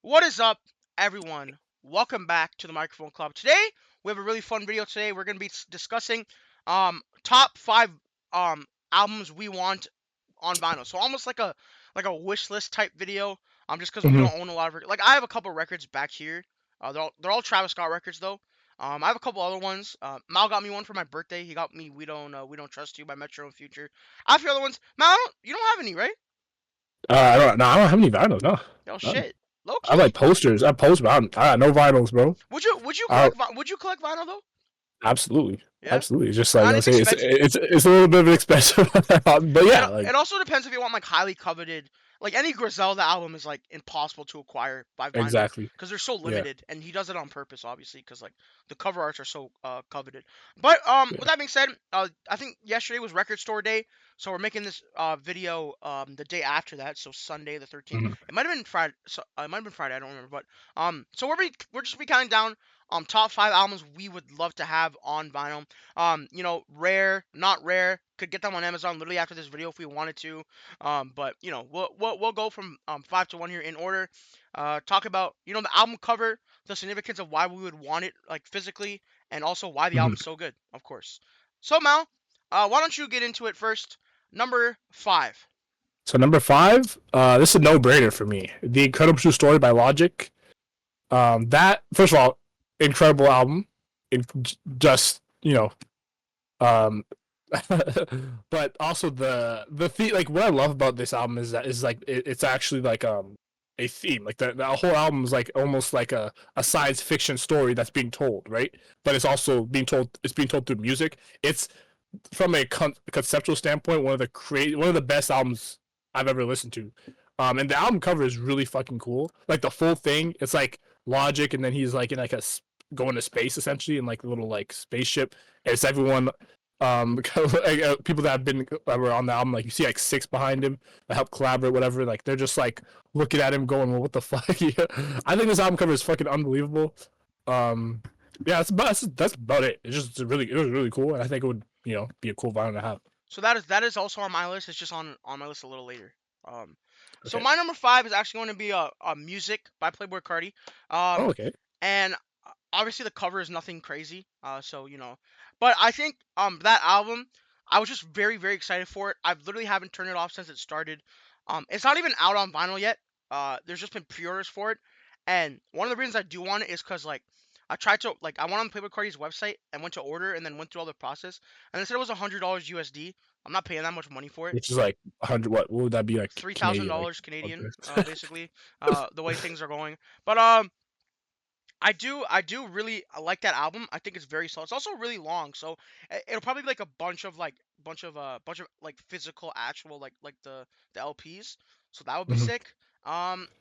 What is up, everyone? Welcome back to the Microphone Club. Today we have a really fun video. Today we're gonna be discussing top five albums we want on vinyl. So almost like a wish list type video. Just because we hmm don't own a lot of like I have a couple records back here. They're all Travis Scott records though. I have a couple other ones. Mal got me one for my birthday. He got me We Don't Trust You by Metro and Future. I have a few other ones. Mal, you don't have any, right? I don't. No, I don't have any vinyls. No, Oh none. shit. Low I have like key. posters. I have posters, but I got no vinyls, bro. I Would you collect vinyl though? absolutely, Yeah. absolutely. It's just like I'm It's saying, expensive. it's a little bit of expensive, but It yeah, like it also depends if you want like highly coveted, like any Griselda album is like impossible to acquire by vinyl exactly. because they're so Yeah, limited, and he does it on purpose, obviously, because like the cover arts are so coveted. But yeah. with that being said, I think yesterday was Record Store Day, so we're making this video the day after that, so Sunday the 13th. hmm It might have been Friday, so it might have been Friday, I don't remember, but so we're just be counting down top five albums we would love to have on vinyl. Rare, not rare. Could get them on Amazon literally after this video if we wanted to. But we'll go from five to one here in order. Talk about the album cover, the significance of why we would want it like physically, and also why the hmm album's so good, of course. So Mal, why don't you get into it first? Number five. So number five, this is a no-brainer for me. The Incredible True Story by Logic. That first of all, incredible album. It just um, but also like what I love about this album is that is like it's actually like a theme. Like the whole album is like almost like a science fiction story that's being told, right? But it's also being told. It's being told through music. It's from a conceptual standpoint one of the best albums I've ever listened to. And the album cover is really fucking cool. Like the full thing, it's like Logic, and then he's like in like going to space essentially in like a little like spaceship. And it's everyone people that were on the album, like you see like six behind him that help collaborate, whatever. Like they're just like looking at him, going, "Well, what the fuck?" I think this album cover is fucking unbelievable. Um, yeah, that's about it. It was really cool, and I think it would be a cool vinyl to have. So that is also on my list. It's just on my list a little later. Um, so Okay. my number five is actually going to be a music by Playboy Cardi. Oh, Um, okay. and obviously the cover is nothing crazy. But I think that album, I was just very very excited for it. I've literally haven't turned it off since it started. It's not even out on vinyl yet. There's just been pre-orders for it, and one of the reasons I do want it is because like I went on Playboy Cardi's website and went to order and then went through all the process, and they said it was $100 USD. I'm not paying that much money for it. Which is like 100. What would that be like three thousand Canadian? Like dollars Canadian, okay. basically, the way things are going. But I do really like that album. I think it's very solid. It's also really long, so it'll probably be like a bunch of like physical actual like the LPs. So that would be Mhm. sick.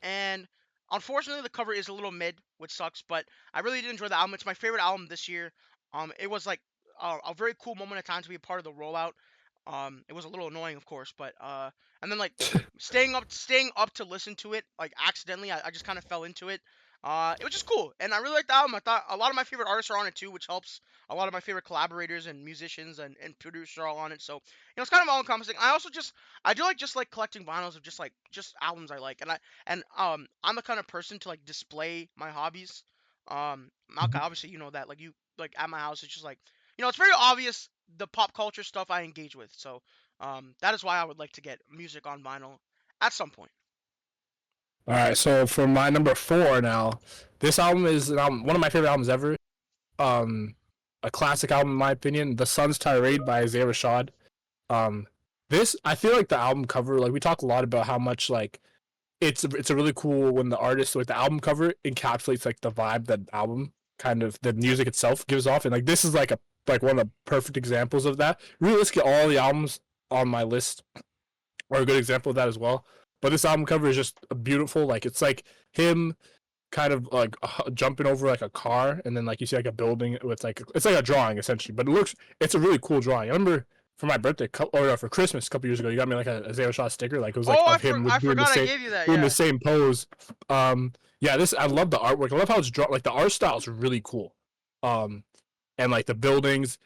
And unfortunately the cover is a little mid, which sucks, but I really did enjoy the album. It's my favorite album this year. It was like a very cool moment of time to be a part of the rollout. It was a little annoying, of course, but and then like staying up to listen to it like accidentally, I just kind of fell into it. It was just cool, and I really liked the album. I thought a lot of my favorite artists are on it too, which helps. A lot of my favorite collaborators and musicians and producers are all on it, so it's kind of all encompassing. I do like just like collecting vinyls of just albums I like, and I'm the kind of person to like display my hobbies. Malka, Mhm. obviously you know that like you like at my house it's just like it's very obvious the pop culture stuff I engage with, so that is why I would like to get music on vinyl at some point. All right. So for my number four now, this album is one of my favorite albums ever. Um, a classic album in my opinion. The Sun's Tirade by Isaiah Rashad. Um, this I feel like the album cover. Like we talk a lot about how much like it's a really cool when the artist like the album cover encapsulates like the vibe that album kind of the music itself gives off, and like this is like one of the perfect examples of that. Realistically, all the albums on my list are a good example of that as well. But this album cover is just beautiful. Like it's like him kind of like jumping over like a car, and then like you see like a building with like it's like a drawing essentially. But it's a really cool drawing. I remember for my birthday or for Christmas a couple years ago, you got me like a Zero Shot sticker. Like it was like Oh, of him I doing the forgot I same gave you that. doing the Yeah. same pose. Yeah, this I love the artwork. I love how it's drawn. Like the art style is really cool. Um, and like the buildings.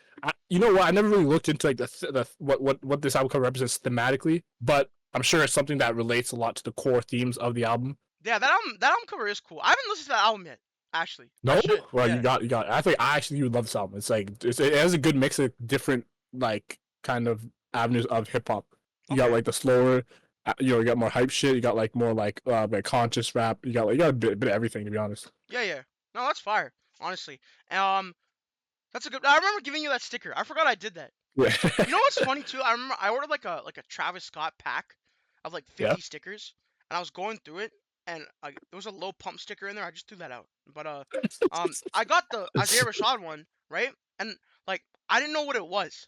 You know what? I never really looked into like the what this album cover represents thematically, but I'm sure it's something that relates a lot to the core themes of the album. Yeah, that album cover is cool. I haven't listened to that album yet. Actually, I No, should. well, Yeah. you got. I think I actually would love this album. It's like it has a good mix of different like kind of avenues of hip hop. You got Okay. like the slower, you got more hype shit. You got like conscious rap. You got a bit of everything to be honest. Yeah, yeah. No, that's fire. Honestly. Um, that's a good. I remember giving you that sticker. I forgot I did that. Yeah, You know what's funny too? I remember I ordered like a Travis Scott pack of like yeah. 50 stickers, and I was going through it, and there was a low pump sticker in there. I just threw that out. But I got the Isaiah Rashad one, right? And like I didn't know what it was,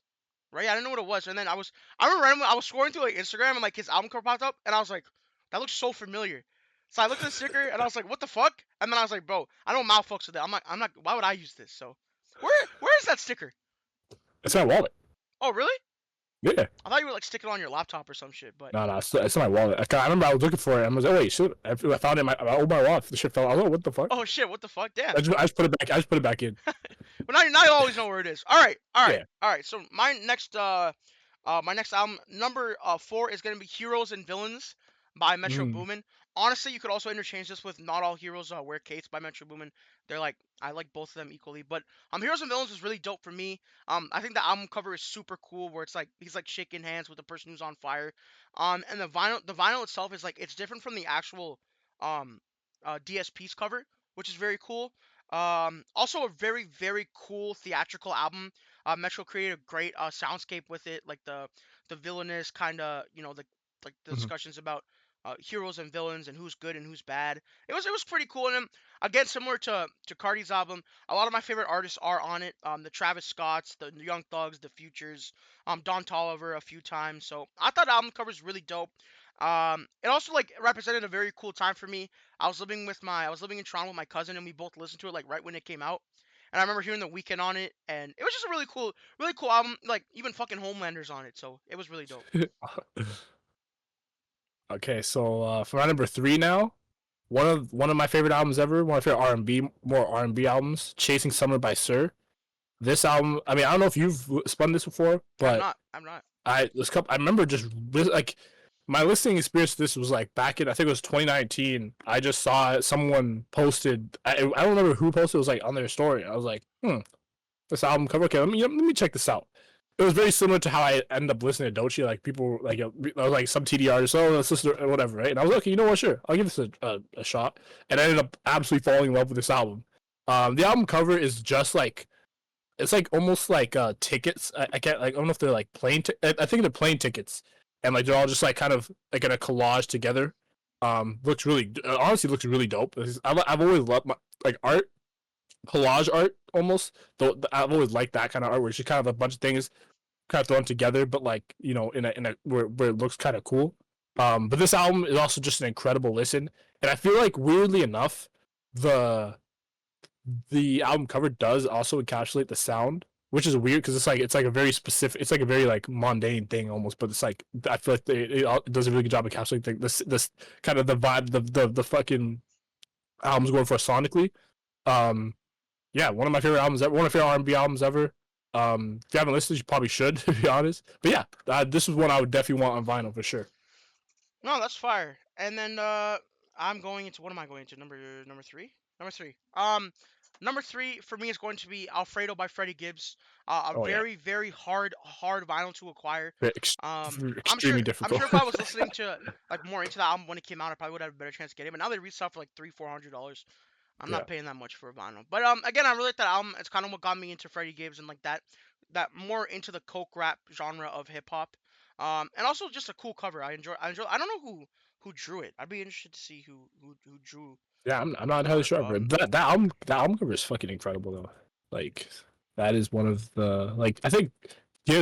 right? I didn't know what it was, and then I remember randomly I was scrolling through like Instagram and like his album cover popped up, and I was like, that looks so familiar. So I looked at the sticker and I was like, what the fuck? And then I was like, bro, I don't mouth fucks with it. I'm not. Why would I use this? So where is that sticker? It's my wallet. Oh really? Yeah. I thought you would like stick it on your laptop or some shit, but No, it's not my wallet. I remember I was looking for it. I was like, oh wait, shit. I found it. Oh my wallet. The shit fell. I was like, what the fuck? oh shit, what the fuck? Damn. I just put it back. I just put it back in. But now you always know where it is. All right, all right, Yeah. all right. So my next album number 4 is gonna be Heroes and Villains by Metro Mm. Boomin. Honestly, you could also interchange this with Not All Heroes Wear Capes by Metro Boomin. They're like I like both of them equally, but Heroes and Villains was really dope for me. I think the album cover is super cool, where it's like he's like shaking hands with the person who's on fire. And the vinyl itself is like it's different from the actual um DSP's cover, which is very cool. Also a very very cool theatrical album. Metro created a great soundscape with it, like the villainous kind of like the Hmm. discussions about heroes and villains and who's good and who's bad. It was pretty cool. And then, again, similar to Cardi's album, a lot of my favorite artists are on it. The Travis Scotts, the Young Thugs, the Futures, Don Toliver a few times. So I thought the album cover is really dope. It also like represented a very cool time for me. I was living in Toronto with my cousin, and we both listened to it like right when it came out. And I remember hearing the weekend on it, and it was just a really cool album. Like even fucking Homelander's on it, so it was really dope. Okay, so for my number three now, one of my favorite albums ever, one of my favorite R&B albums, "Chasing Summer" by Sir. This album, I mean, I don't know if you've spun this before, I'm but not. I'm not. I remember just like my listening experience. This was like back in I think it was 2019. I just saw someone posted. I don't remember who posted. It was like on their story. I was like, this album cover. Okay, let me check this out. It was very similar to how I ended up listening to Doechii. Like people like I was like some TDR, just let's listen to whatever, right? And I was like, okay, you know what, sure, I'll give this a shot. And I ended up absolutely falling in love with this album. The album cover is just like it's like almost like tickets. I can't like I don't know if they're like I think they're plane tickets, and like they're all just like kind of like in a collage together. Looks really honestly looks really dope. I've always loved my like art collage art almost. Though I've always liked that kind of art where it's just kind of a bunch of things kind of thrown together, but like in a where it looks kind of cool. But this album is also just an incredible listen, and I feel like weirdly enough, the the album cover does also encapsulate the sound, which is weird because it's like a very specific, it's like a very like mundane thing almost, but it's like I feel like it does a really good job encapsulating this kind of the vibe the fucking album's going for sonically. Um, yeah, one of my favorite albums ever, one of my favorite R&B albums ever. If you haven't listened, you probably should, to be honest. But yeah, this is one I would definitely want on vinyl for sure. No, that's fire. And then I'm going into what am I going to? Number three. Number three. Number three for me is going to be Alfredo by Freddie Gibbs. A Oh yeah, very very hard vinyl to acquire. Ex- I'm sure extremely difficult. if I was listening to like more into the album when it came out, I probably would have a better chance to get it. But now they resell for like $300-$400. I'm Yeah, not paying that much for a vinyl. But again, I really like that album. It's kind of what got me into Freddie Gibbs and like that more into the coke rap genre of hip hop. And also just a cool cover. I enjoy. I don't know who drew it. I'd be interested to see who drew yeah, I'm not the entirely art. sure, but that album cover is fucking incredible though. Like that is one of the like I think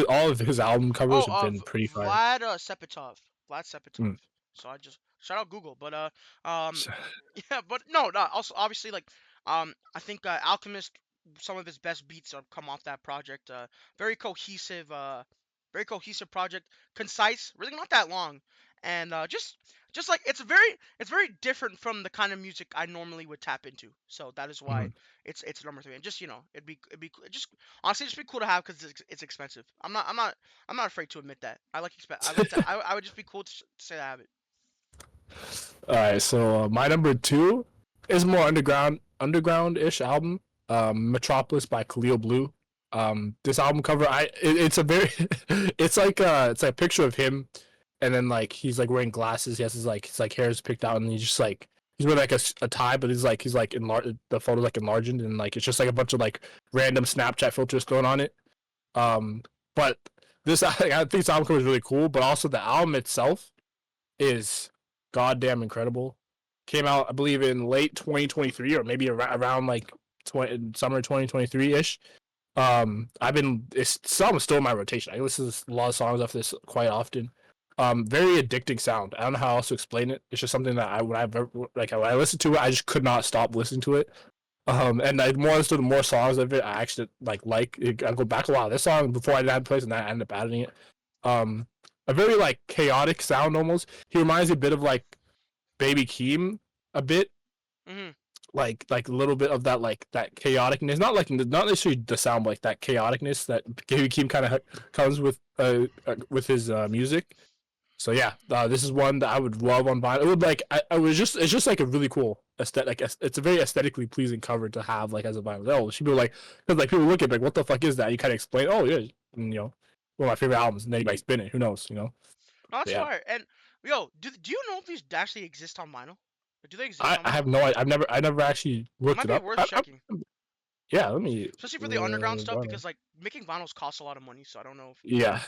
all of his album covers Oh, have been pretty fire. Vlad Sepetov. Vlad Mm. Sepetov. So I just shout out Google, but um, yeah, but no. Also, obviously, like, I think Alchemist, some of his best beats have come off that project. Very cohesive, very cohesive project. Concise, really not that long, and just like it's very different from the kind of music I normally would tap into. So that is why Mhm. it's number three. And just just honestly just be cool to have because it's expensive. I'm not afraid to admit that. I like to I would just be cool to say that I have it. All right, so my number two is more underground-ish album, Metropolis by Khalil Blue. This album cover, it's a very, it's like a picture of him, and then like he's like wearing glasses. He has his like hair is picked out, and he's just like he's wearing like a tie, but he's like enlarged. The photo's like enlarged, and like it's just like a bunch of like random Snapchat filters thrown on it. Um, but this I think this album cover is really cool, but also the album itself is goddamn incredible. Came out, I believe, in late 2023 or maybe around like summer 2023 ish. It's still in my rotation. I listen to a lot of songs off this quite often. Very addicting sound. I don't know how else to explain it. It's just something that when I listen to it, I just could not stop listening to it. And the more I listen to the more songs of it, I actually like. I go back a while. This song before I didn't have place, and I ended up adding it. Um, a very like chaotic sound almost. He reminds me a bit of like Baby Keem a bit, Hmm. like a little bit of that like that chaoticness. Not necessarily the sound, but like that chaoticness that Baby Keem kind of comes with his music. So yeah, this is one that I would love on vinyl. It would like I was just it's just like a really cool aesthetic. Like it's a very aesthetically pleasing cover to have like as a vinyl. Oh, people like because like people look at it, like what the fuck is that? You kind of explain. Oh yeah, and, one of my favorite albums. And then you might spin it. Who knows? No, But that's yeah, fire. And yo, do you know if these actually exist on vinyl? Or do they exist on I have vinyl? no. I've never actually It looked might it be up. worth checking, Yeah, let me. especially for the underground stuff, Vinyl. because like making vinyls costs a lot of money. So I don't know if. Yeah,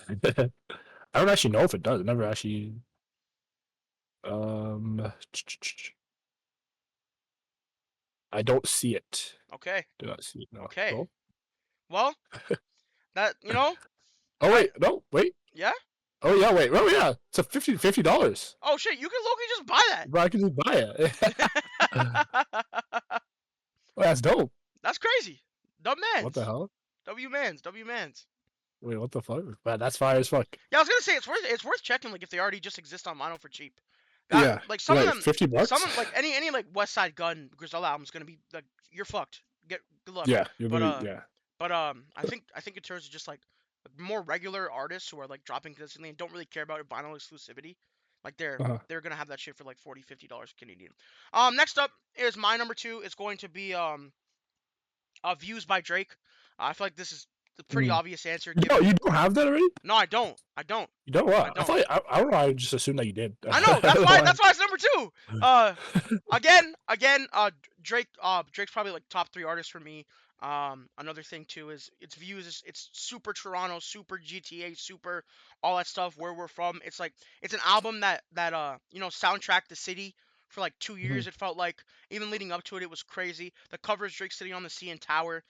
I don't actually know if it does. I never actually. Um, I don't see it. Okay, Do not see it. No. okay. Oh. Well, that Oh I wait, no, wait. yeah. Oh yeah, wait. Oh yeah, it's a $50. Oh shit, you can locally just buy that. But I can just buy it. Well, that's dope. That's crazy. W What the mans. hell? W mans. W mans. Wait, what the fuck? Man, that's fire as fuck. Yeah, I was gonna say it's worth checking like if they already just exist on vinyl for cheap. Got Yeah, like some of like them, 50 bucks. some of like any like West Side Gun Griselda album's gonna be like you're fucked. Get good luck. Yeah, you're But gonna yeah. I think in terms of just like more regular artists who are like dropping consistently and don't really care about vinyl exclusivity, like they're Uh-huh. they're gonna have that shit for like 40-50 dollars Canadian. Next up is my number two. It's going to be Views by Drake. I feel like this is a pretty Mm. obvious answer No, given. you don't have that already. No, I don't. I don't. You don't I what? I don't. thought I don't know. I just assumed that you did. I know. That's why it's number two. Uh, again. Drake's probably like top three artists for me. Another thing too is its views. It's super Toronto, super GTA, super all that stuff. Where we're from, it's like it's an album that soundtracked the city for like 2 years. Mhm. It felt like even leading up to it, it was crazy. The cover is Drake sitting on the CN Tower.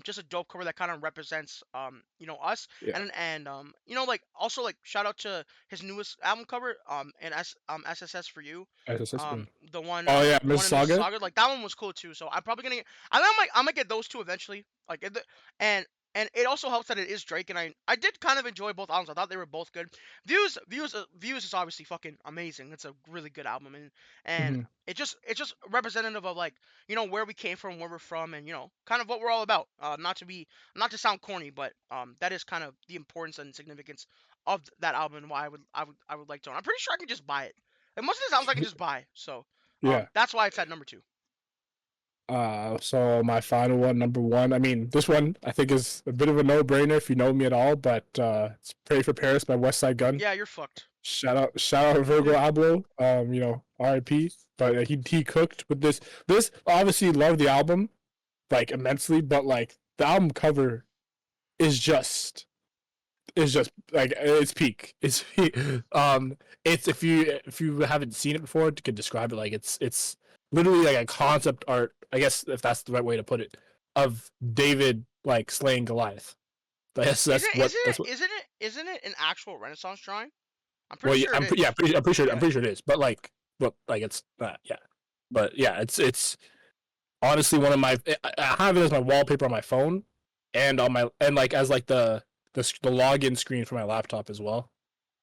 Just a dope cover that kind of represents us Yeah, and like also like shout out to his newest album cover and SSS for you SSS. the one Oh yeah, the one Miss in Miss Saga. Saga like that one was cool too, so I'm probably gonna I might get those two eventually like and and it also helps that it is Drake, and I did kind of enjoy both albums. I thought they were both good. Views is obviously fucking amazing. It's a really good album, and Hmm. it's just representative of like where we came from, where we're from, and kind of what we're all about. Not to sound corny, but that is kind of the importance and significance of that album and why I would like to own. I'm pretty sure I can just buy it. Like most of the albums I can just buy. So Yeah. that's why it's at number two. So my final one, number one. I mean, this one I think is a bit of a no-brainer if you know me at all. But it's "Pray for Paris" by West Side Gun. Yeah, you're fucked. Shout out Virgil Abloh. R.I.P. But he cooked with this. This obviously loved the album like immensely, but like the album cover is just like it's peak. It's peak. It's if you haven't seen it before, to could describe it like it's literally like a concept art. I guess if that's the right way to put it, of David like slaying Goliath. That's Isn't that's what isn't that's it what. isn't it isn't it an actual Renaissance drawing? I'm Well, pretty yeah, sure it yeah, is. I'm Yeah. pretty sure it is. But like it's not. Yeah, but yeah, it's honestly one of my. I have it as my wallpaper on my phone, and on my and like as like the login screen for my laptop as well.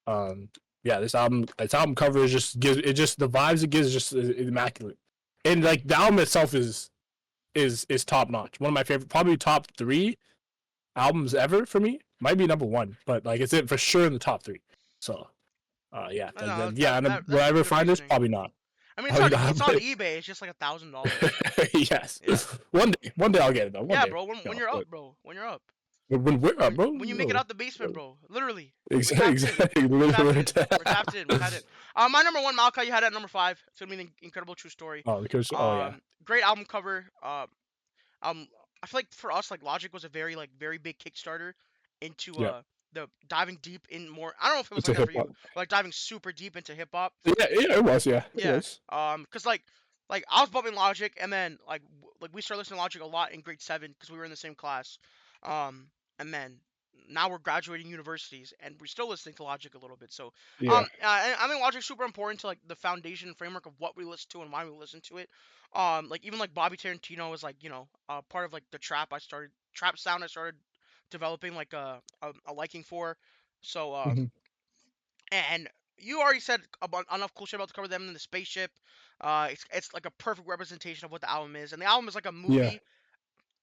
Um, yeah, its album cover is just the vibes it gives is just immaculate, and like the album itself is top notch. One of my favorite, probably top three albums ever for me. Might be number one, but like it's it for sure in the top three. So Yeah, No, then, no, then yeah, and then will that's I pretty ever good find this? reasoning. Probably not. I mean, Probably not. it's on eBay. It's just like $1,000. Yes, Yeah. one day I'll get it though. One Yeah, day, bro. When no, you're up, but bro. When you're up. when we're up, bro, When you make it no. out the basement, bro. Literally. We're Exactly, tapped in. exactly. We're tapped Literally. in. We're tapped in. We're tapped in. My number one, Malkai, you had at number five. It's gonna be an incredible true story. Oh, because oh yeah, Great album cover. Um, I feel like for us, like Logic was a very big Kickstarter into yeah. the diving deep in more. I don't know if it was It's like a that hip for you, hop. but like diving super deep into hip hop. Yeah, yeah, it was. Yeah, it Yeah. was. Cause like I was bumping Logic, and then like we started listening to Logic a lot in grade seven because we were in the same class. Um, and then now we're graduating universities, and we're still listening to Logic a little bit. So Yeah. and I think Logic's super important to like the foundation and framework of what we listen to and why we listen to it. Like even like Bobby Tarantino is like part of like the trap sound I started developing like a liking for. So Hmm. and you already said about enough cool shit about to cover them in the spaceship. It's like a perfect representation of what the album is, and the album is like a Yeah, movie.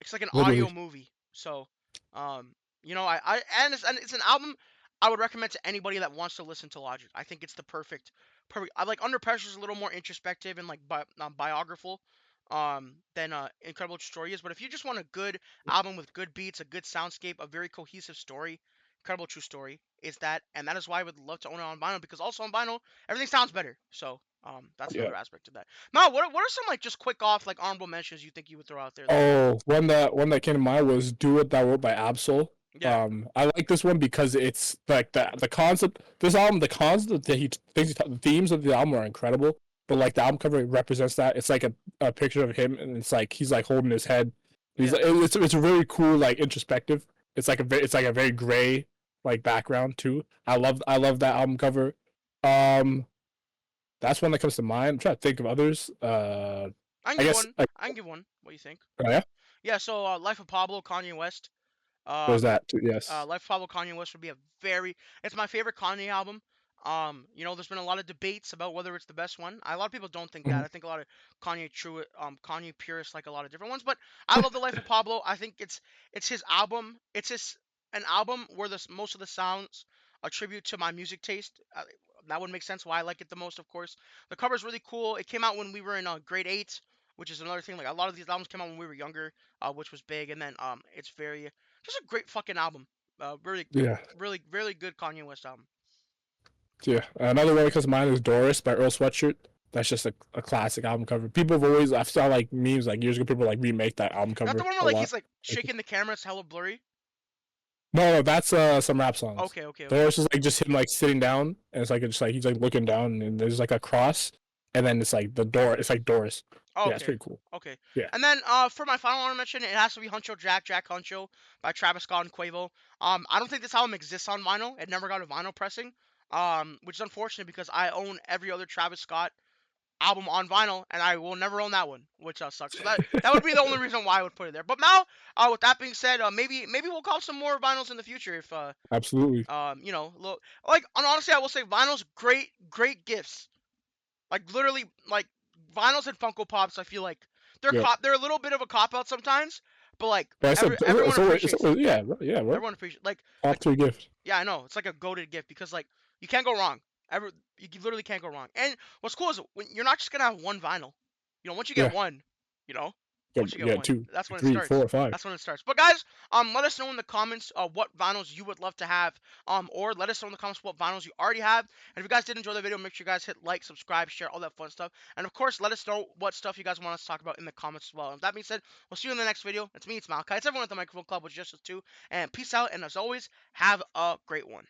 It's like an audio literally. movie. So, and it's an album I would recommend to anybody that wants to listen to Logic. I think it's the perfect. I like Under Pressure is a little more introspective and like biographical, than Incredible Story is. But if you just want a good album with good beats, a good soundscape, a very cohesive story, Incredible True Story is that, and that is why I would love to own it on vinyl because also on vinyl everything sounds better. So, that's Yeah. another aspect of that. Now, what are some like just quick off like honorable mentions you think you would throw out there though? Oh, one that came to mind was "Do It That Wrote" by Absol. Yeah. I like this one because it's like the concept. This album, the concept that he thinks the themes of the album are incredible. But like the album cover represents that. It's like a picture of him, and it's like he's like holding his head. He's Yeah. like, it's a really cool like introspective. It's like a very gray like background too. I love that album cover. Um, that's one that comes to mind. I'm trying to think of others. I can I give guess one. like I can give one. What do you think? oh yeah, Yeah. So, Life of Pablo, Kanye West. there's Um, that too. Yes. Life of Pablo, Kanye West would be a very. It's my favorite Kanye album. There's been a lot of debates about whether it's the best one. A lot of people don't think that. Mhm. I think a lot of Kanye purists like a lot of different ones. But I love the Life of Pablo. I think it's his album. It's his an album where most of the sounds attribute to my music taste. That would make sense why I like it the most. Of course, the cover is really cool. It came out when we were in grade eight, which is another thing. Like a lot of these albums came out when we were younger, which was big. And then it's very just a great fucking album. Really, Yeah. really good Kanye West album. Yeah. Another one that comes to mind is Doris by Earl Sweatshirt. That's just a classic album cover. People have always I've saw like memes like years ago. People like remake that album Not the cover one where a like lot. he's like Like, shaking the camera, it's hella blurry. no, that's some rap songs. Okay. Doris is like just him like sitting down, and it's like just like he's like looking down, and there's like a cross, and then it's like the door. It's like Doris. Yeah, it's Okay. pretty cool. Okay. Yeah. And then for my final honorable mention, it has to be Jack Huncho by Travis Scott and Quavo. I don't think this album exists on vinyl. It never got a vinyl pressing. Which is unfortunate because I own every other Travis Scott album on vinyl, and I will never own that one, which sucks. So that would be the only reason why I would put it there. But now, with that being said, maybe we'll call some more vinyls in the future if Absolutely. look, like and honestly, I will say vinyls great gifts. Like literally, like vinyls and Funko Pops. I feel like Yeah. they're a little bit of a cop out sometimes, but like But I said everyone appreciates them. yeah, yeah, bro. Everyone appreciates Top like tier gift. yeah, I know it's like a goaded gift because like you can't go wrong. You literally can't go wrong. And what's cool is when you're not just gonna have one vinyl. Once you get Yeah. one, you know, Yeah. once you get Yeah. one, Two, that's when it three, starts. four, five. That's when it starts. But guys, let us know in the comments what vinyls you would love to have, or let us know in the comments what vinyls you already have. And if you guys did enjoy the video, make sure you guys hit like, subscribe, share, all that fun stuff. And of course, let us know what stuff you guys want us to talk about in the comments as well. And with that being said, we'll see you in the next video. It's me, it's Malachi. It's everyone at the Microphone Club, which is just us two. And peace out. And as always, have a great one.